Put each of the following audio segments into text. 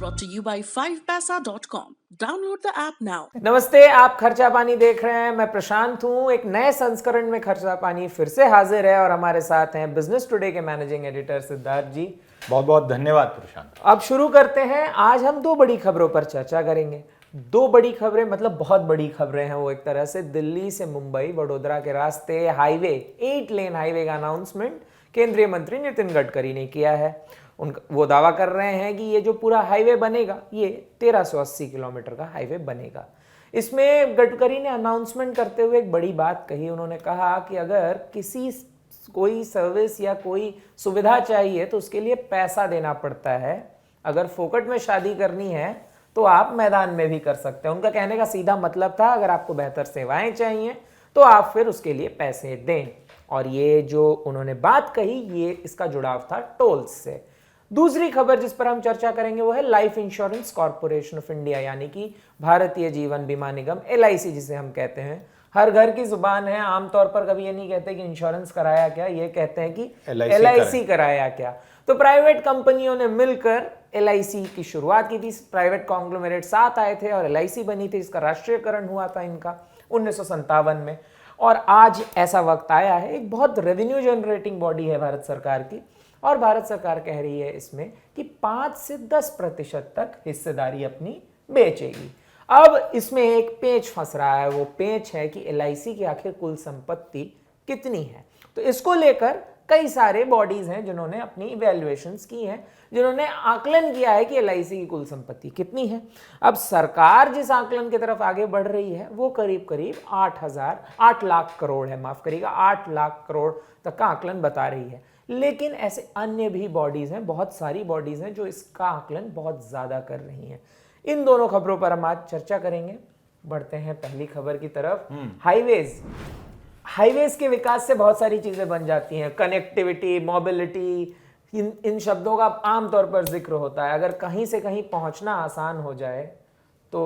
brought to you by 5paisa.com. Download the app now. नमस्ते, आप खर्चा पानी देख रहे हैं। मैं प्रशांत हूं। एक नए संस्करण में खर्चा पानी फिर से हाजिर है और हमारे साथ हैं बिजनेस टुडे के मैनेजिंग एडिटर सिद्धार्थ जी। बहुत बहुत धन्यवाद प्रशांत। अब शुरू करते हैं। आज हम दो बड़ी खबरों पर चर्चा करेंगे। दो बड़ी खबरें मतलब बहुत बड़ी खबरें हैं वो। एक तरह से दिल्ली से मुंबई वडोदरा के रास्ते हाईवे 8 लेन हाईवे का अनाउंसमेंट केंद्रीय मंत्री नितिन गडकरी ने किया है। वो दावा कर रहे हैं कि ये जो पूरा हाईवे बनेगा ये 1380 किलोमीटर का हाईवे बनेगा। इसमें गडकरी ने अनाउंसमेंट करते हुए एक बड़ी बात कही। उन्होंने कहा कि अगर कोई सर्विस या कोई सुविधा चाहिए तो उसके लिए पैसा देना पड़ता है। अगर फोकट में शादी करनी है तो आप मैदान में भी कर सकते हैं। उनका कहने का सीधा मतलब था अगर आपको बेहतर सेवाएं चाहिए तो आप फिर उसके लिए पैसे दें। और ये जो उन्होंने बात कही ये इसका जुड़ाव था टोल्स से। दूसरी खबर जिस पर हम चर्चा करेंगे वो है life insurance corporation of India यानी कि भारतीय जीवन बीमा निगम LIC जिसे हम कहते हैं। हर घर की जुबान है। आमतौर पर कभी ये नहीं कहते कि इंश्योरेंस कराया क्या, ये कहते हैं कि LIC कराया क्या। तो प्राइवेट कंपनियों ने मिलकर LIC की शुरुआत की थी। प्राइवेट कॉन्ग्लोमेरेट 7 आए थे और LIC बनी थी। इसका राष्ट्रीयकरण हुआ था इनका 1957 में। और आज ऐसा वक्त आया है। एक बहुत रेवेन्यू जनरेटिंग बॉडी है भारत सरकार की और भारत सरकार कह रही है इसमें कि 5 से 10% तक हिस्सेदारी अपनी बेचेगी। अब इसमें एक पेच फंस रहा है। वो पेच है कि LIC की आखिर कुल संपत्ति कितनी है। तो इसको लेकर कई सारे बॉडीज हैं जिन्होंने अपनी इवैल्यूएशंस की हैं, जिन्होंने आकलन किया है कि LIC की कुल संपत्ति कितनी है। अब सरकार जिस आकलन की तरफ आगे बढ़ रही है वो करीब करीब 8 लाख करोड़ है। माफ करिएगा 8 लाख करोड़ तक का आकलन बता रही है। लेकिन ऐसे अन्य भी बॉडीज हैं, बहुत सारी बॉडीज हैं जो इसका आकलन बहुत ज्यादा कर रही हैं। इन दोनों खबरों पर हम आज चर्चा करेंगे। बढ़ते हैं पहली खबर की तरफ। हाईवेज के विकास से बहुत सारी चीजें बन जाती हैं। कनेक्टिविटी, मोबिलिटी, इन शब्दों का आमतौर पर जिक्र होता है। अगर कहीं से कहीं पहुंचना आसान हो जाए तो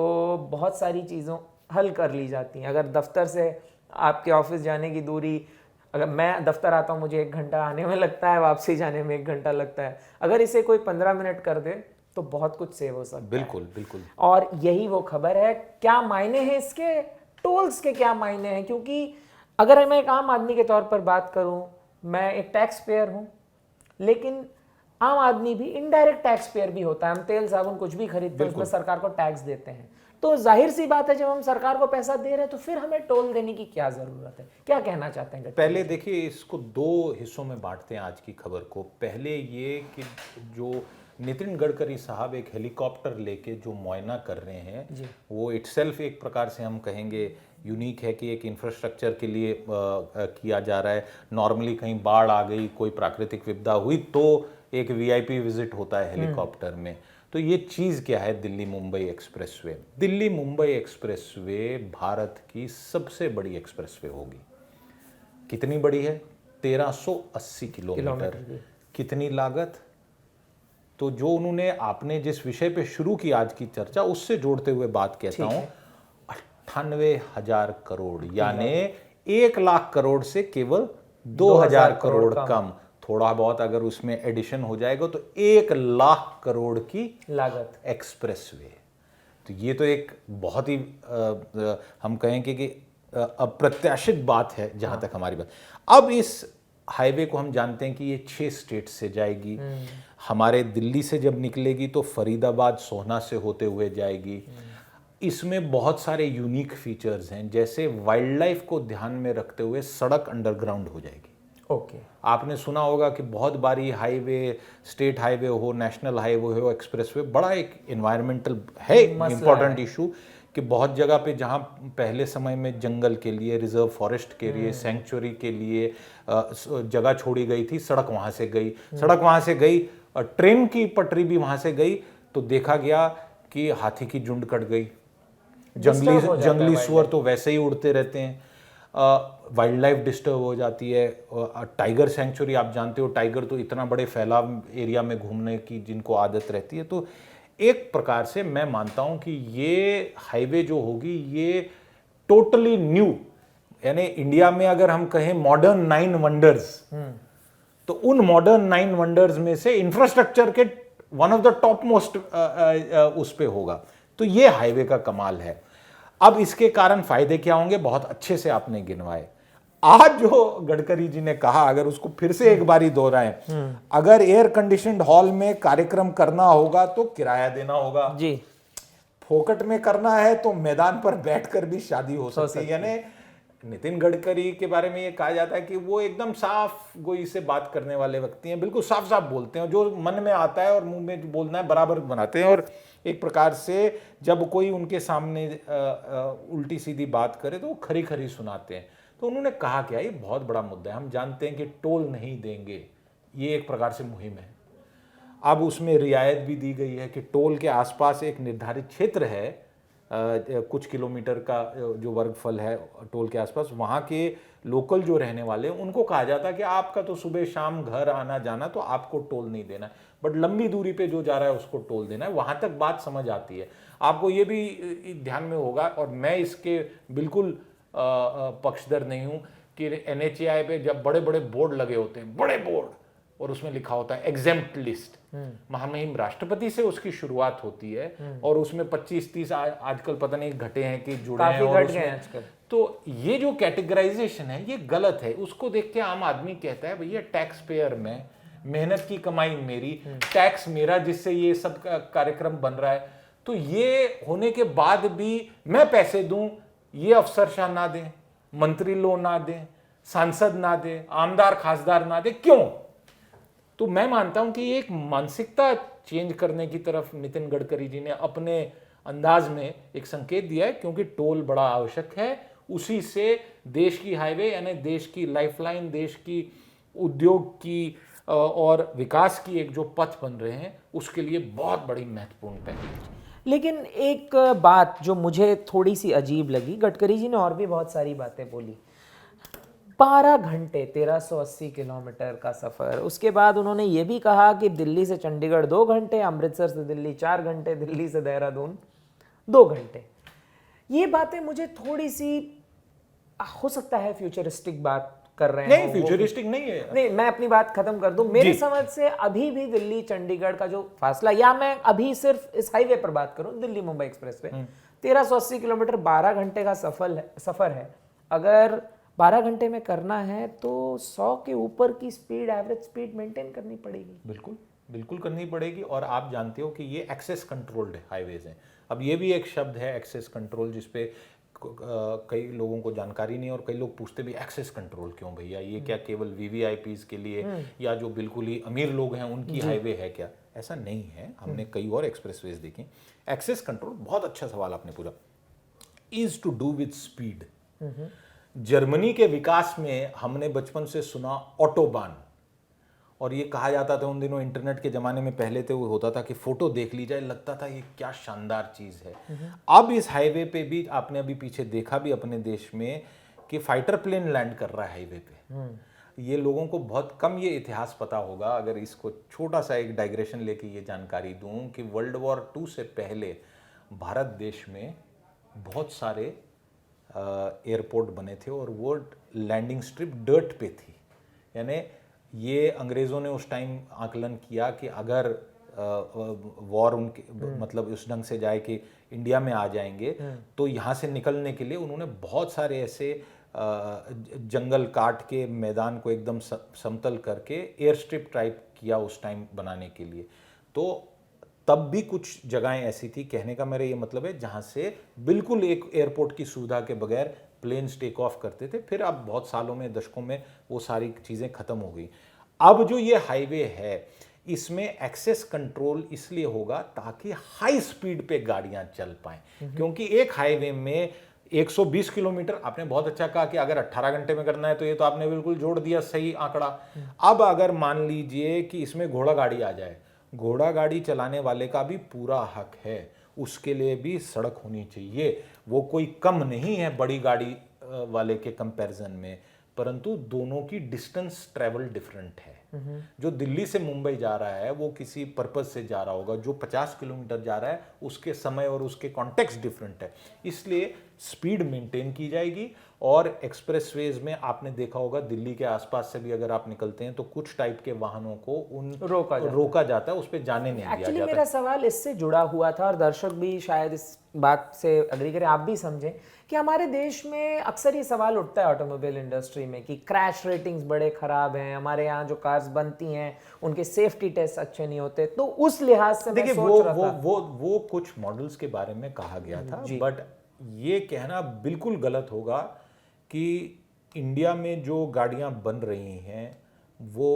बहुत सारी चीज़ों हल कर ली जाती हैं। अगर दफ्तर से आपके ऑफिस जाने की दूरी, अगर मैं दफ्तर आता हूँ मुझे 1 घंटा आने में लगता है, वापसी जाने में 1 घंटा लगता है। अगर इसे कोई 15 मिनट कर दे तो बहुत कुछ सेव हो सकता है। बिल्कुल बिल्कुल। और यही वो खबर है। क्या मायने हैं इसके, टोल्स के क्या मायने हैं? क्योंकि अगर मैं एक आम आदमी के तौर पर बात करूं, मैं एक टैक्स पेयर हूं, लेकिन आम आदमी भी इनडायरेक्ट टैक्स पेयर भी होता है। हम तेल साबुन कुछ भी खरीदते हैं उसमें सरकार को टैक्स देते हैं। तो जाहिर सी बात है जब हम सरकार को पैसा दे रहे हैं तो फिर हमें टोल देने की क्या जरूरत है? क्या कहना चाहते हैं? पहले देखिए इसको 2 हिस्सों में बांटते हैं आज की खबर को। पहले ये कि जो नितिन गडकरी साहब एक हेलीकॉप्टर लेके जो मुआयना कर रहे हैं वो इटसेल्फ एक प्रकार से हम कहेंगे यूनिक है कि एक इंफ्रास्ट्रक्चर के लिए किया जा रहा है। नॉर्मली कहीं बाढ़ आ गई, कोई प्राकृतिक विपदा हुई तो एक VIP विजिट होता है हेलीकॉप्टर में। तो ये चीज़ क्या है? दिल्ली मुंबई एक्सप्रेसवे। दिल्ली मुंबई एक्सप्रेसवे भारत की सबसे बड़ी एक्सप्रेसवे होगी। कितनी बड़ी है? 1380 किलोमीटर। कितनी लागत? तो जो उन्होंने आपने जिस विषय पे शुरू की आज की चर्चा उससे जोड़ते हुए बात कहता हूं 98,000 करोड़, यानी 1 लाख करोड़ से केवल 2,000 करोड़ कम। थोड़ा बहुत अगर उसमें एडिशन हो जाएगा तो 1 लाख करोड़ की लागत एक्सप्रेसवे। तो ये तो एक बहुत ही हम कहेंगे कि अप्रत्याशित बात है जहां तक हमारी बात। अब इस हाईवे को हम जानते हैं कि ये 6 स्टेट से जाएगी। हमारे दिल्ली से जब निकलेगी तो फरीदाबाद सोहना से होते हुए जाएगी। इसमें बहुत सारे यूनिक फीचर्स हैं, जैसे वाइल्ड लाइफ को ध्यान में रखते हुए सड़क अंडरग्राउंड हो जाएगी। आपने सुना होगा कि बहुत बारी हाईवे, स्टेट हाईवे हो, नेशनल हाईवे हो, एक्सप्रेसवे, बड़ा एक एनवायरमेंटल है इंपॉर्टेंट इशू कि बहुत जगह पे जहाँ पहले समय में जंगल के लिए, रिजर्व फॉरेस्ट के लिए, सेंचुरी के लिए जगह छोड़ी गई थी, सड़क वहाँ से गई, ट्रेन की पटरी भी वहाँ से गई, तो देखा गया कि हाथी की झुंड कट गई। जंगली सुअर तो वैसे ही उड़ते रहते हैं। वाइल्ड लाइफ डिस्टर्ब हो जाती है। टाइगर सेंचुरी आप जानते हो, टाइगर तो इतना बड़े फैलाव एरिया में घूमने की जिनको आदत रहती है। तो एक प्रकार से मैं मानता हूं कि ये हाईवे जो होगी ये टोटली न्यू, यानी इंडिया में अगर हम कहें मॉडर्न 9 वंडर्स, तो उन मॉडर्न 9 वंडर्स में से इंफ्रास्ट्रक्चर के one of the top most उस पे होगा। तो ये हाईवे का कमाल है। अब इसके कारण फायदे क्या होंगे, बहुत अच्छे से आपने गिनवाए। आज जो गडकरी जी ने कहा, अगर उसको फिर से एक बारी दोहराएं, अगर एयर कंडीशनड हॉल में कार्यक्रम करना होगा तो किराया देना होगा जी, फोकट में करना है तो मैदान पर बैठकर भी शादी हो सकती है। यानी नितिन गडकरी के बारे में ये कहा जाता है कि वो एकदम साफ गोई से बात करने वाले व्यक्ति हैं, बिल्कुल साफ साफ बोलते हैं, जो मन में आता है और मुंह में जो बोलना है बराबर बनाते हैं। और एक प्रकार से जब कोई उनके सामने उल्टी सीधी बात करे तो वो खरी खरी सुनाते हैं। तो उन्होंने कहा क्या, ये बहुत बड़ा मुद्दा है, हम जानते हैं कि टोल नहीं देंगे, ये एक प्रकार से मुहिम है। अब उसमें रियायत भी दी गई है कि टोल के आसपास एक निर्धारित क्षेत्र है, कुछ किलोमीटर का जो वर्गफल है टोल के आसपास, वहाँ के लोकल जो रहने वाले हैं उनको कहा जाता है कि आपका तो सुबह शाम घर आना जाना, तो आपको टोल नहीं देना है, बट लंबी दूरी पे जो जा रहा है उसको टोल देना है। वहाँ तक बात समझ आती है। आपको ये भी ध्यान में होगा, और मैं इसके बिल्कुल पक्षधर नहीं हूँ, कि NHAI पे जब बड़े बड़े बोर्ड लगे होते हैं, बड़े बोर्ड, और उसमें लिखा होता है एग्जेम्प्ट लिस्ट, महामहिम राष्ट्रपति से उसकी शुरुआत होती है, और उसमें 25-30 आजकल पता नहीं घटे हैं कि जुड़े हैं, और उसमें तो ये जो कैटेगराइजेशन है ये गलत है। उसको देख के आम आदमी कहता है भैया टैक्स पेयर में, मेहनत की कमाई मेरी, टैक्स मेरा, जिससे ये सब कार्यक्रम बन रहा है। तो ये होने के बाद भी मैं पैसे दूं, ये अफसरशाह ना दें, मंत्री लोग ना दें, सांसद ना दें, आमदार खासदार ना दें, क्यों? तो मैं मानता हूं कि एक मानसिकता चेंज करने की तरफ नितिन गडकरी जी ने अपने अंदाज में एक संकेत दिया है, क्योंकि टोल बड़ा आवश्यक है। उसी से देश की हाईवे यानी देश की लाइफलाइन, देश की उद्योग की और विकास की एक जो पथ बन रहे हैं, उसके लिए बहुत बड़ी महत्वपूर्ण पहल। लेकिन एक बात जो मुझे थोड़ी सी अजीब लगी, गडकरी जी ने और भी बहुत सारी बातें बोली, 12 घंटे 1380 किलोमीटर का सफ़र, उसके बाद उन्होंने ये भी कहा कि दिल्ली से चंडीगढ़ 2 घंटे, अमृतसर से दिल्ली 4 घंटे, दिल्ली से देहरादून 2 घंटे। ये बातें मुझे थोड़ी सी, हो सकता है फ्यूचरिस्टिक बात कर रहे हैं, नहीं फ्यूचरिस्टिक नहीं है। नहीं, मैं अपनी बात खत्म कर दूं। मेरी समझ से अभी भी दिल्ली चंडीगढ़ का जो फासला, या मैं अभी सिर्फ इस हाईवे पर बात करूं, Delhi Mumbai express way, 1380 kilometre 12 घंटे का सफर है। अगर 12 घंटे में करना है तो 100 के ऊपर की स्पीड, एवरेज स्पीड मेंटेन करनी पड़ेगी। बिल्कुल बिल्कुल करनी पड़ेगी। और आप जानते हो कि ये एक्सेस कंट्रोल्ड हाईवेज हैं। अब ये भी एक शब्द है एक्सेस कंट्रोल, जिसपे कई लोगों को जानकारी नहीं, और कई लोग पूछते भी एक्सेस कंट्रोल क्यों भैया, ये क्या केवल VVIPs के लिए या जो बिल्कुल ही अमीर लोग हैं उनकी हाईवे है क्या? ऐसा नहीं है, हमने कई और एक्सप्रेसवेज देखी। एक्सेस कंट्रोल, बहुत अच्छा सवाल आपने पूछा, is to do with speed. Germany के विकास में हमने बचपन से सुना ऑटोबान, और ये कहा जाता था उन दिनों, इंटरनेट के ज़माने में पहले तो वो होता था कि फ़ोटो देख ली जाए, लगता था ये क्या शानदार चीज़ है। अब इस हाईवे पे भी आपने अभी पीछे देखा भी अपने देश में कि फाइटर प्लेन लैंड कर रहा है हाईवे पे। ये लोगों को बहुत कम ये इतिहास पता होगा। अगर इसको छोटा सा एक डाइग्रेशन लेके ये जानकारी दूं कि वर्ल्ड वॉर 2 से पहले भारत देश में बहुत सारे एयरपोर्ट बने थे, और वो लैंडिंग स्ट्रिप डर्ट पे थी। यानी ये अंग्रेज़ों ने उस टाइम आकलन किया कि अगर वॉर उनके मतलब उस ढंग से जाए कि इंडिया में आ जाएंगे, तो यहाँ से निकलने के लिए उन्होंने बहुत सारे ऐसे जंगल काट के मैदान को एकदम समतल करके एयर स्ट्रिप टाइप किया उस टाइम बनाने के लिए। तो तब भी कुछ जगहें ऐसी थी, कहने का मेरा ये मतलब है, जहाँ से बिल्कुल एक एयरपोर्ट की सुविधा के बगैर प्लेन्स टेक ऑफ करते थे। फिर अब बहुत सालों में, दशकों में वो सारी चीज़ें ख़त्म हो गई। अब जो ये हाईवे है, इसमें एक्सेस कंट्रोल इसलिए होगा ताकि हाई स्पीड पे गाड़ियां चल पाएं, क्योंकि एक हाईवे में 120 किलोमीटर, आपने बहुत अच्छा कहा कि अगर 18 घंटे में करना है, तो ये तो आपने बिल्कुल जोड़ दिया सही आंकड़ा। अब अगर मान लीजिए कि इसमें घोड़ा गाड़ी आ जाए, घोड़ा गाड़ी चलाने वाले का भी पूरा हक है, उसके लिए भी सड़क होनी चाहिए। वो कोई कम नहीं है बड़ी गाड़ी वाले के कंपैरिजन में, परंतु दोनों की डिस्टेंस ट्रेवल डिफरेंट है। जो दिल्ली से मुंबई जा रहा है वो किसी पर्पज से जा रहा होगा, जो 50 किलोमीटर जा रहा है उसके समय और उसके कॉन्टेक्स्ट डिफरेंट है। इसलिए स्पीड मेंटेन की जाएगी। और एक्सप्रेसवेज में आपने देखा होगा दिल्ली के आसपास से भी अगर आप निकलते हैं तो कुछ टाइप के वाहनों को रोका जाता है, उस पर जाने नहीं दिया एक्चुअली जाता। मेरा सवाल इससे जुड़ा हुआ था और दर्शक भी शायद इस बात से अग्री करें, आप भी समझें कि हमारे देश में अक्सर ये सवाल उठता है ऑटोमोबाइल इंडस्ट्री में कि क्रैश रेटिंग्स बड़े खराब हैं, हमारे यहाँ जो कार्स बनती हैं उनके सेफ्टी टेस्ट अच्छे नहीं होते। तो उस लिहाज से देखिए वो कुछ मॉडल्स के बारे में कहा गया था, बट ये कहना बिल्कुल गलत होगा कि इंडिया में जो गाड़ियां बन रही हैं वो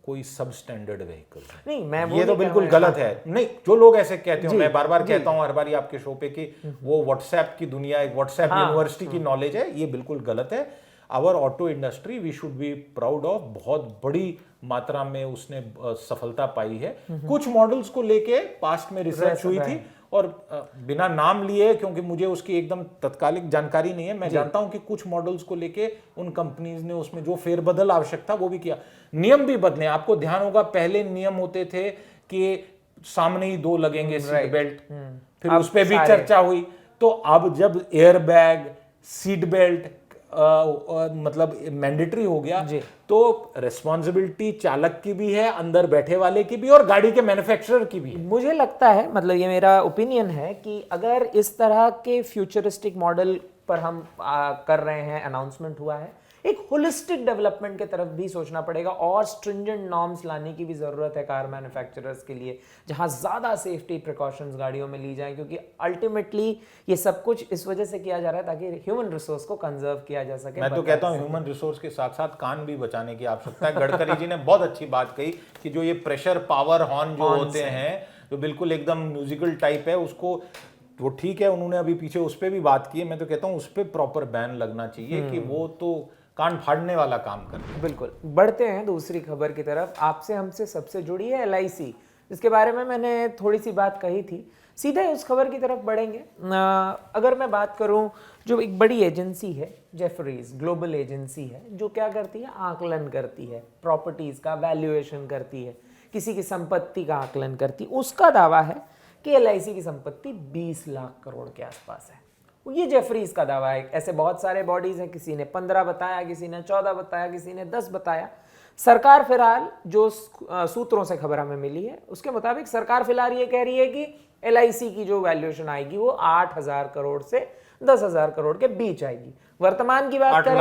कोई सब स्टैंडर्ड व्हीकल नहीं, मैं ये तो बिल्कुल गलत है। नहीं, जो लोग ऐसे कहते हो, मैं बार बार कहता हूं हर बार आपके शो पे कि वो व्हाट्सएप की दुनिया, एक व्हाट्सएप यूनिवर्सिटी की नॉलेज है, ये बिल्कुल गलत है। Our auto industry we should be proud of, बहुत बड़ी मात्रा में उसने सफलता पाई है। कुछ मॉडल्स को लेके पास्ट में रिसर्च हुई थी और बिना नाम लिए, क्योंकि मुझे उसकी एकदम तत्कालिक जानकारी नहीं है, मैं जानता हूं कि कुछ मॉडल्स को लेके उन कंपनीज ने उसमें जो फेरबदल आवश्यक था वो भी किया, नियम भी बदले। आपको ध्यान होगा पहले नियम होते थे कि सामने ही 2 लगेंगे सीट बेल्ट, फिर उस पर भी चर्चा हुई। तो अब जब एयर बैग, सीट बेल्ट मतलब मैंडेटरी हो गया तो रिस्पॉन्सिबिलिटी चालक की भी है, अंदर बैठे वाले की भी, और गाड़ी के मैन्युफैक्चरर की भी है। मुझे लगता है, मतलब ये मेरा ओपिनियन है कि अगर इस तरह के फ्यूचरिस्टिक मॉडल पर हम कर रहे हैं, अनाउंसमेंट हुआ है, एक होलिस्टिक डेवलपमेंट की तरफ भी सोचना पड़ेगा और स्ट्रिंजेंट नॉर्म्स लाने की भी जरूरत है कार मैन्युफैक्चरर्स के लिए, जहां ज्यादा सेफ्टी प्रिकॉशंस गाड़ियों में ली जाएं, क्योंकि अल्टीमेटली ये सब कुछ इस वजह से किया जा रहा है ताकि ह्यूमन रिसोर्स को कंजर्व किया जा सके। मैं तो कहता हूं ह्यूमन रिसोर्स के साथ साथ कान भी बचाने की आवश्यकता है। गडकरी जी ने बहुत अच्छी बात कही कि जो ये प्रेशर पावर हॉर्न जो होते हैं, जो बिल्कुल एकदम म्यूजिकल टाइप है, उसको वो ठीक है, उन्होंने अभी पीछे उस पर भी बात की है। मैं तो कहता हूं उस पर प्रॉपर बैन लगना चाहिए कि वो तो कान फाड़ने वाला काम करते हैं। बिल्कुल। बढ़ते हैं दूसरी खबर की तरफ। आपसे हमसे सबसे जुड़ी है LIC, जिसके बारे में मैंने थोड़ी सी बात कही थी। सीधे उस खबर की तरफ बढ़ेंगे। अगर मैं बात करूं, जो एक बड़ी एजेंसी है जेफरीज, ग्लोबल एजेंसी है, जो क्या करती है, आकलन करती है, प्रॉपर्टीज का वैल्यूएशन करती है, किसी की संपत्ति का आकलन करती है। उसका दावा है कि LIC की संपत्ति 20 लाख करोड़ के आसपास है। ये जेफरीज का दावा है। ऐसे बहुत सारे बॉडीज हैं, किसी ने 15 बताया, किसी ने 14 बताया, किसी ने 10 बताया। सरकार फिलहाल, जो सूत्रों से खबर हमें मिली है उसके मुताबिक, सरकार फिलहाल ये कह रही है कि LIC की जो वैल्यूएशन आएगी वो 8,000 करोड़ से 10,000 करोड़ के बीच आएगी। वर्तमान की बात करें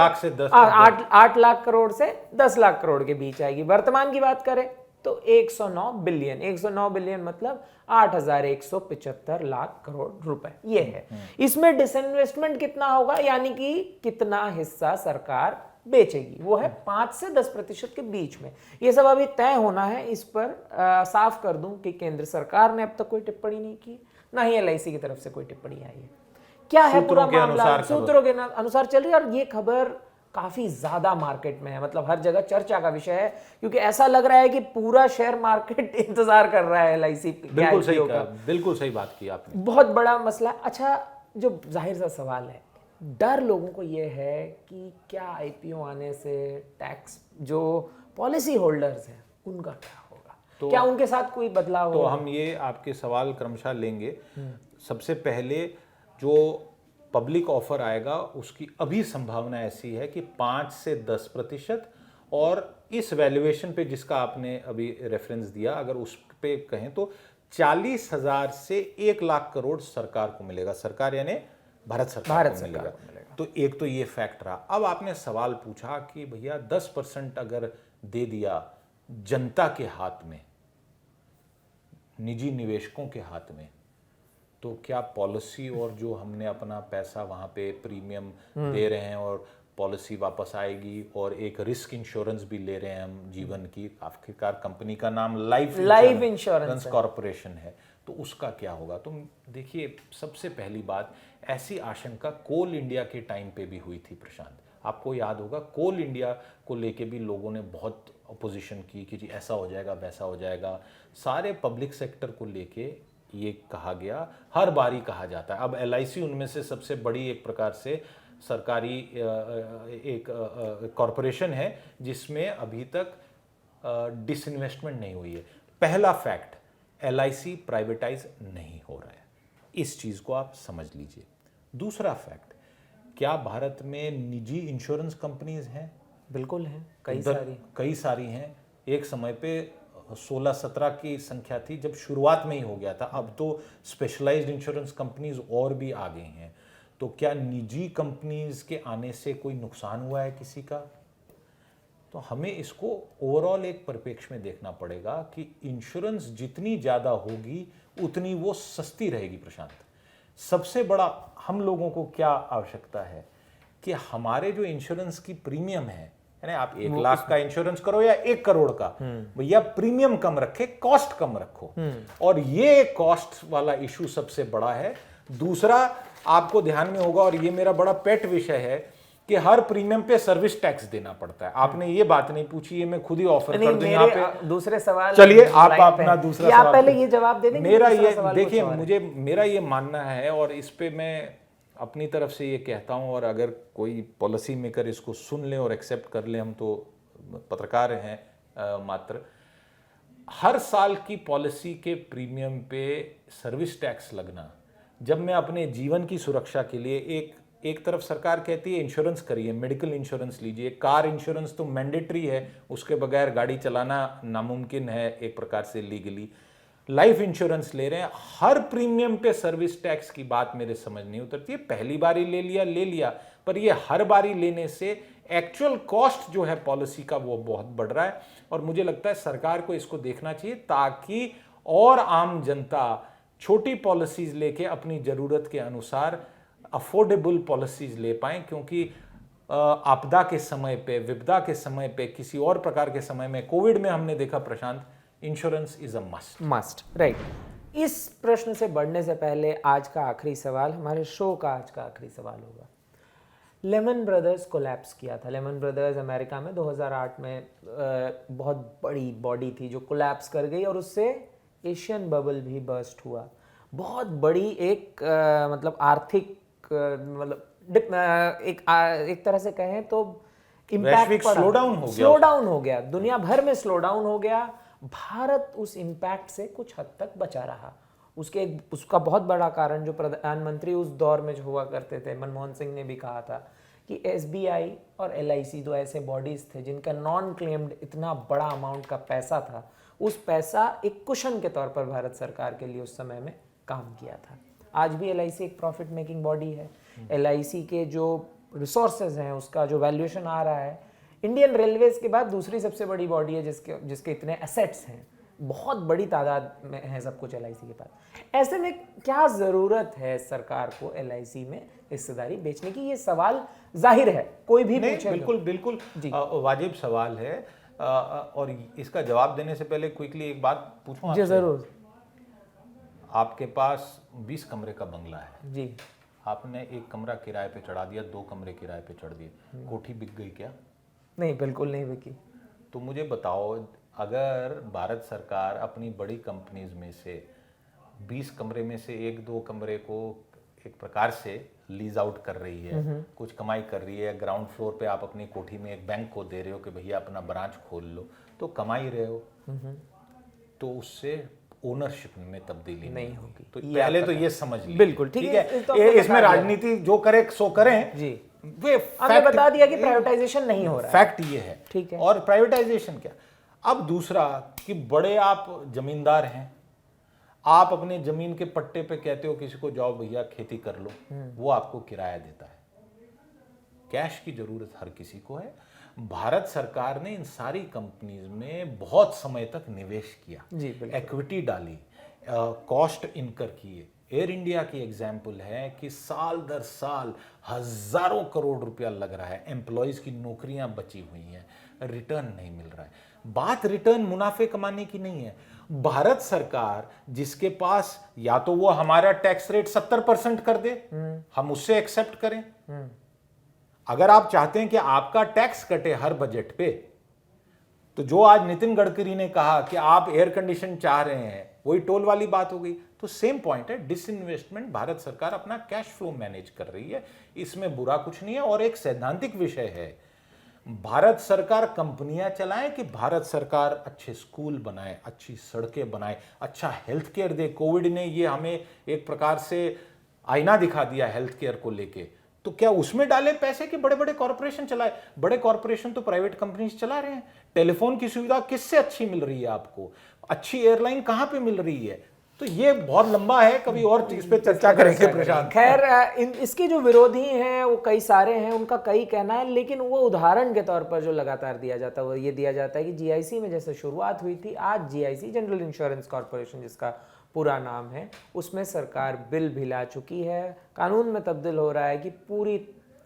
8 लाख करोड़ से 10 लाख करोड़ के बीच आएगी। वर्तमान की बात करें तो 109 बिलियन मतलब 8,175 लाख करोड़ रुपए ये है। इसमें डिसइन्वेस्टमेंट कितना होगा, यानी कि कितना हिस्सा सरकार बेचेगी, वो है 5 से 10% के बीच में। ये सब अभी तय होना है। इस पर साफ कर दूं कि केंद्र सरकार ने अब तक कोई टिप्पणी नहीं की, ना ही LIC की तरफ से कोई टिप्पणी आई है। क्या है पूरा मामला, सूत्रों के अनुसार चल रही है, और ये खबर काफी ज्यादा मार्केट में है, मतलब हर जगह चर्चा का विषय है, क्योंकि ऐसा लग रहा है कि पूरा शेयर मार्केट इंतजार कर रहा है LIC। बिल्कुल सही बात की आपने। बहुत बड़ा मसला। अच्छा, जो जाहिर सा सवाल है, डर लोगों को ये है कि क्या IPO आने से टैक्स, जो पॉलिसी होल्डर्स हैं उनका क्या होगा, तो क्या उनके साथ कोई बदलाव तो होगा? हम ये आपके सवाल क्रमशः लेंगे। सबसे पहले जो पब्लिक ऑफर आएगा उसकी अभी संभावना ऐसी है कि 5 से 10%, और इस वैल्यूएशन पे जिसका आपने अभी रेफरेंस दिया, अगर उस पे कहें तो 40,000 से 1 लाख करोड़ सरकार को मिलेगा। सरकार यानी भारत सरकार को मिलेगा। तो एक तो ये फैक्ट रहा। अब आपने सवाल पूछा कि भैया 10% अगर दे दिया जनता के हाथ में, निजी निवेशकों के हाथ में, तो क्या पॉलिसी और जो हमने अपना पैसा वहाँ पे प्रीमियम दे रहे हैं और पॉलिसी वापस आएगी, और एक रिस्क इंश्योरेंस भी ले रहे हैं हम जीवन की, आखिरकार कंपनी का नाम लाइफ इंश्योरेंस कॉर्पोरेशन है, तो उसका क्या होगा? तो देखिए, सबसे पहली बात, ऐसी आशंका कोल इंडिया के टाइम पे भी हुई थी प्रशांत। आपको याद होगा कोल इंडिया को लेके भी लोगों ने बहुत अपोजिशन की कि जी ऐसा हो जाएगा, वैसा हो जाएगा। सारे पब्लिक सेक्टर को लेके ये कहा गया, हर बारी कहा जाता है। अब LIC उनमें से सबसे बड़ी एक प्रकार से सरकारी एक कॉरपोरेशन है जिसमें अभी तक डिसइन्वेस्टमेंट नहीं हुई है। पहला फैक्ट, LIC प्राइवेटाइज नहीं हो रहा है, इस चीज़ को आप समझ लीजिए। दूसरा फैक्ट, क्या भारत में निजी इंश्योरेंस कंपनीज हैं? बिल्कुल हैं, कई सारी हैं। एक समय पे 16-17 की संख्या थी जब शुरुआत में ही हो गया था। अब तो स्पेशलाइज्ड इंश्योरेंस कंपनीज और भी आ गई हैं। तो क्या निजी कंपनीज के आने से कोई नुकसान हुआ है किसी का? तो हमें इसको ओवरऑल एक परिप्रेक्ष्य में देखना पड़ेगा कि इंश्योरेंस जितनी ज़्यादा होगी उतनी वो सस्ती रहेगी। प्रशांत, सबसे बड़ा हम लोगों को क्या आवश्यकता है कि हमारे जो इंश्योरेंस की प्रीमियम है, यानी आप 1 लाख का इंश्योरेंस करो या 1 करोड़ का, भैया प्रीमियम कम रखे, कॉस्ट कम रखो। और ये कॉस्ट वाला इशू सबसे बड़ा है। दूसरा, आपको ध्यान में होगा, और ये मेरा बड़ा पेट विषय है, कि हर प्रीमियम पे सर्विस टैक्स देना पड़ता है। आपने ये बात नहीं पूछी, ये मैं खुद ही ऑफर कर दूं यहाँ पे। दूसरे सवाल, चलिए आप अपना दूसरा सवाल पहले ये जवाब दे देंगे। मेरा ये देखिए, मेरा ये मानना है, और इस पे मैं अपनी तरफ से ये कहता हूं, और अगर कोई पॉलिसी मेकर इसको सुन ले और एक्सेप्ट कर ले, हम तो पत्रकार हैं मात्र, हर साल की पॉलिसी के प्रीमियम पे सर्विस टैक्स लगना, जब मैं अपने जीवन की सुरक्षा के लिए एक तरफ सरकार कहती है इंश्योरेंस करिए, मेडिकल इंश्योरेंस लीजिए, कार इंश्योरेंस तो मैंडेटरी है, उसके बगैर गाड़ी चलाना नामुमकिन है एक प्रकार से लीगली, लाइफ इंश्योरेंस ले रहे हैं, हर प्रीमियम पे सर्विस टैक्स की बात मेरे समझ नहीं उतरती है। पहली बारी ले लिया, पर ये हर बारी लेने से एक्चुअल कॉस्ट जो है पॉलिसी का वो बहुत बढ़ रहा है। और मुझे लगता है सरकार को इसको देखना चाहिए, ताकि और आम जनता छोटी पॉलिसीज लेके अपनी जरूरत के अनुसार अफोर्डेबल पॉलिसीज ले पाएं, क्योंकि आपदा के समय पे, विपदा के समय पे, किसी और प्रकार के समय में, कोविड में हमने देखा Prashant, insurance is a must. Right. इस प्रश्न से बढ़ने से पहले आज का आखिरी सवाल, हमारे शो का आज का आखिरी सवाल होगा। लेमन ब्रदर्स कोलैप्स किया था। लेमन ब्रदर्स अमेरिका में 2008 में बहुत बड़ी बॉडी थी जो कोलैप्स कर गई, और उससे एशियन बबल भी बर्स्ट हुआ। बहुत बड़ी एक मतलब आर्थिक मतलब एक तरह से कहें तो इम्पैक्ट पड़ा, स्लोडाउन हो गया, दुनिया भर में स्लोडाउन हो गया। भारत उस इम्पैक्ट से कुछ हद तक बचा रहा। उसका बहुत बड़ा कारण, जो प्रधानमंत्री उस दौर में जो हुआ करते थे, मनमोहन सिंह ने भी कहा था कि SBI और LIC दो ऐसे बॉडीज थे जिनका नॉन क्लेम्ड इतना बड़ा अमाउंट का पैसा था। उस पैसा एक कुशन के तौर पर भारत सरकार के लिए उस समय में काम किया था। आज भी LIC एक प्रॉफिट मेकिंग बॉडी है। LIC के जो रिसोर्सेज हैं, उसका जो वैल्यूएशन आ रहा है, इंडियन रेलवेज के बाद दूसरी सबसे बड़ी बॉडी है जिसके इतने एसेट्स हैं, बहुत बड़ी तादाद में है सब कुछ LIC के पास। ऐसे में क्या ज़रूरत है सरकार को LIC में हिस्सेदारी बेचने की? ये सवाल जाहिर है, कोई भी पूछे। बिल्कुल वाजिब सवाल है। और इसका जवाब देने से पहले क्विकली एक बात पूछूं आपसे? जी जरूर। आपके पास 20 कमरे का बंगला है जी, आपने एक कमरा किराए पे चढ़ा दिया, 2 कमरे किराए पे चढ़ दिए, कोठी बिक गई क्या? नहीं, बिल्कुल नहीं बिकी। तो मुझे बताओ, अगर भारत सरकार अपनी बड़ी कंपनीज में से 20 कमरे में से 1-2 कमरे को एक प्रकार से लीज आउट कर रही है, कुछ कमाई कर रही है, ग्राउंड फ्लोर पे आप अपनी कोठी में एक बैंक को दे रहे हो कि भैया अपना ब्रांच खोल लो, तो कमाई रहे हो, तो उससे ओनरशिप में तब्दीली नहीं होगी। तो पहले तो ये समझ लीजिए। बिल्कुल ठीक है। इसमें राजनीति जो करे सो करें जी। वे हमने बता दिया कि प्राइवेटाइजेशन नहीं हो रहा है। फैक्ट ये है। ठीक है। और प्राइवेटाइजेशन क्या? अब दूसरा कि बड़े आप जमींदार हैं, आप अपने जमीन के पट्टे पे कहते हो किसी को जाओ भैया खेती कर लो, वो आपको किराया देता है। कैश की जरूरत हर किसी को है। भारत सरकार ने इन सारी कंपनीज में बहुत समय तक निवेश किया, इक्विटी डाली, कॉस्ट इनकर किए। एयर इंडिया की एग्जाम्पल है कि साल दर साल हजारों करोड़ रुपया लग रहा है, एम्प्लॉयज की नौकरियां बची हुई हैं, रिटर्न नहीं मिल रहा है। बात रिटर्न मुनाफे कमाने की नहीं है। भारत सरकार जिसके पास या तो वो हमारा टैक्स रेट 70% कर दे, हम उससे एक्सेप्ट करें। अगर आप चाहते हैं कि आपका टैक्स कटे हर बजट पे, तो जो आज नितिन गडकरी ने कहा कि आप एयर कंडीशन चाह रहे हैं, वही टोल वाली बात हो गई। तो सेम पॉइंट है, डिसइन्वेस्टमेंट। भारत सरकार अपना कैश फ्लो मैनेज कर रही है, इसमें बुरा कुछ नहीं है। और एक सैद्धांतिक विषय है, भारत सरकार कंपनियां चलाए कि भारत सरकार अच्छे स्कूल बनाए, अच्छी सड़कें बनाए, अच्छा हेल्थ केयर दे। कोविड ने ये हमें एक प्रकार से आईना दिखा दिया हेल्थ केयर को लेके। तो क्या उसमें डाले पैसे कि बड़े बड़े कॉर्पोरेशन चलाए? बड़े कॉर्पोरेशन तो प्राइवेट कंपनीज चला रहे हैं। टेलीफोन की सुविधा किससे अच्छी मिल रही है आपको? अच्छी एयरलाइन कहां पे मिल रही है? तो ये बहुत लंबा है, कभी और इस पे चर्चा करेंगे प्रशांत। खैर इसके जो विरोधी हैं वो कई सारे हैं, उनका कई कहना है, लेकिन वो उदाहरण के तौर पर जो लगातार दिया जाता है वो ये दिया जाता है कि जीआईसी में जैसे शुरुआत हुई थी, आज जीआईसी जनरल इंश्योरेंस कॉर्पोरेशन जिसका पूरा नाम है, उसमें सरकार बिल भी ला चुकी है, कानून में तब्दील हो रहा है कि पूरी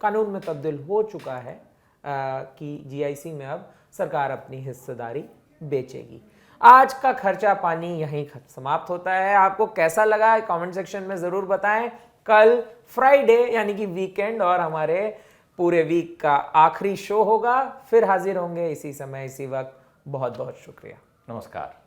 कानून में तब्दील हो चुका है कि जीआईसी में अब सरकार अपनी हिस्सेदारी बेचेगी। आज का खर्चा पानी यहीं समाप्त होता है। आपको कैसा लगा कमेंट सेक्शन में ज़रूर बताएं। कल फ्राइडे यानी कि वीकेंड और हमारे पूरे वीक का आखिरी शो होगा, फिर हाजिर होंगे इसी समय इसी वक्त। बहुत बहुत शुक्रिया, नमस्कार।